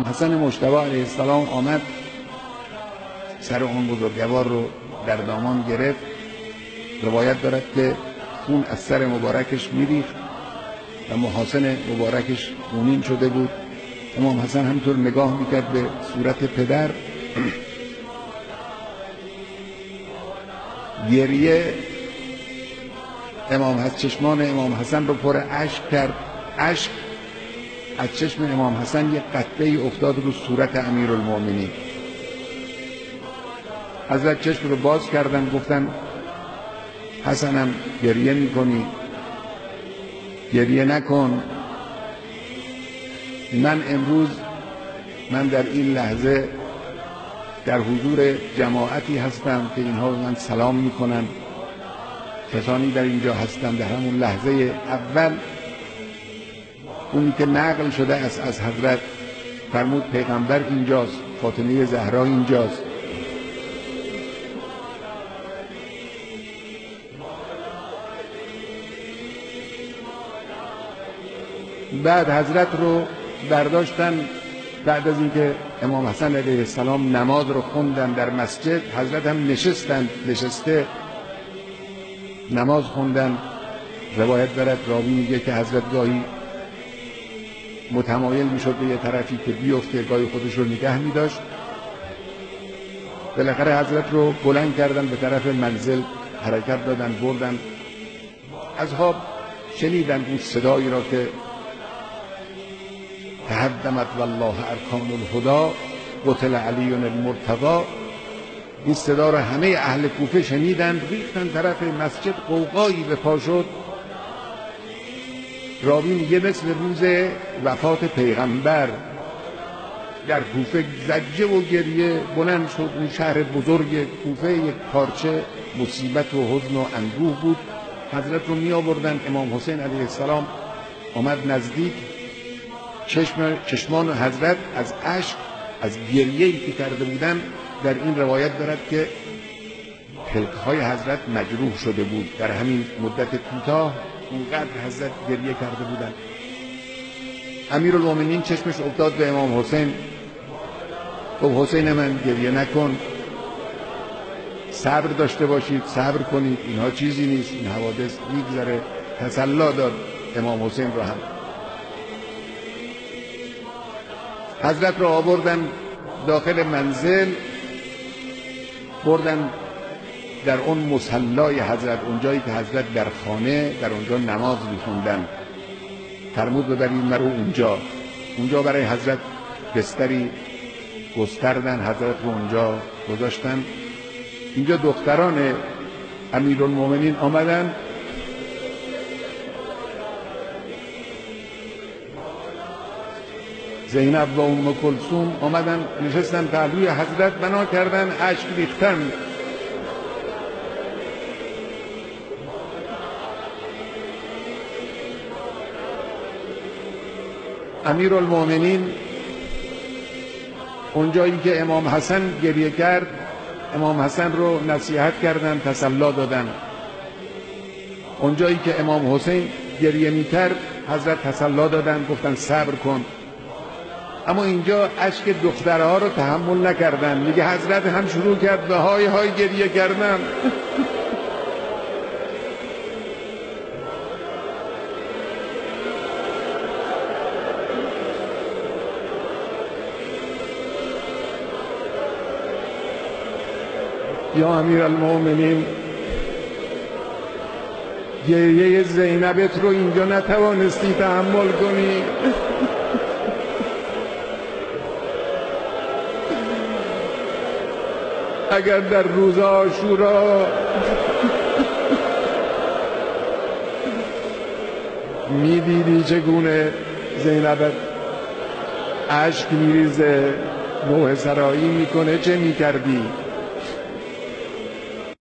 امام حسن مجتبی علیه السلام آمد، سر اون بزرگوار رو در دامان گرفت. روایت دارد که خون از سر مبارکش میریخت و محاسن مبارکش خونین شده بود. امام حسن همینطور نگاه میکرد به صورت پدر. گریه چشمان امام حسن رو پر اشک کرد. اشک از چشم امام حسن یک قطره افتاد رو صورت امیرالمؤمنین. حضرت چشم رو باز کردن، گفتن حسنم گریه میکنی؟ گریه نکن. من در این لحظه در حضور جماعتی هستم که اینها به من سلام میکنن. کسانی در اینجا هستم در همون لحظه اول اونی که نقل شده است از حضرت، فرمود پیغمبر اینجاست، فاطمه زهرا اینجاست. بعد حضرت رو برداشتن. بعد از اینکه امام حسن علیه السلام نماز رو خوندن در مسجد، حضرت هم نشسته نماز خوندن. روایت دارد، راوی میگه که حضرت گاهی متمایل میشد به یه طرفی که بیفته، گاهی خودش رو نگه میداشت. بالاخره حضرت رو بلند کردن، به طرف منزل حرکت دادن، بردن. اصحاب شنیدن اون صدایی را که تهدمت والله ارکان الهدی قتل علی المرتضی. این صدا را همه اهل کوفه شنیدن، ریختن طرف مسجد، قوقایی به پا شد. راوی میگه مثل روز وفات پیغمبر در کوفه زجه و گریه بلند شد. اون شهر بزرگ کوفه یک پارچه مصیبت و حزن و اندوه بود. حضرت رو می آوردن. امام حسین علیه السلام آمد نزدیک. چشمان حضرت از اشک، از گریه‌ای که کرده بودن، در این روایت دارد که پلک‌های حضرت مجروح شده بود. در همین مدت کوتاه اونقدر حضرت گریه کرده بودن. امیرالمؤمنین چشمش افتاد به امام حسین. گفت حسین من گریه نکن، صبر داشته باشید، صبر کنید، اینها چیزی نیست، این حوادث میگذره. تسلی داد امام حسین رو هم. حضرت را آوردن داخل منزل، بردن در اون مصلای حضرت، اونجایی که حضرت در خانه در اونجا نماز می‌خوندن. فرمود ببرید مرو اونجا برای حضرت بستری گستردن، حضرت رو اونجا گذاشتن. اینجا دختران امیرالمؤمنین آمدن. زینب و ام کلثوم آمدن نشستن پهلوی حضرت، بنا کردن، اشک ریختن. امیرالمؤمنین اونجایی که امام حسن گریه کرد، امام حسن رو نصیحت کردن، تسلی دادن. اونجایی که امام حسین گریه میکرد، حضرت تسلی دادن، گفتن صبر کن. اما اینجا اشک دخترها رو تحمل نکردن. میگه حضرت هم شروع کرد به های های گریه کردن. یا امیرالمؤمنین، گریه زینبت رو اینجا نتوانستی تحمل کنی. اگر در روز عاشورا میدیدی چگونه زینبت اشک میریزه، نوحه سرایی میکنه، چه میکردی؟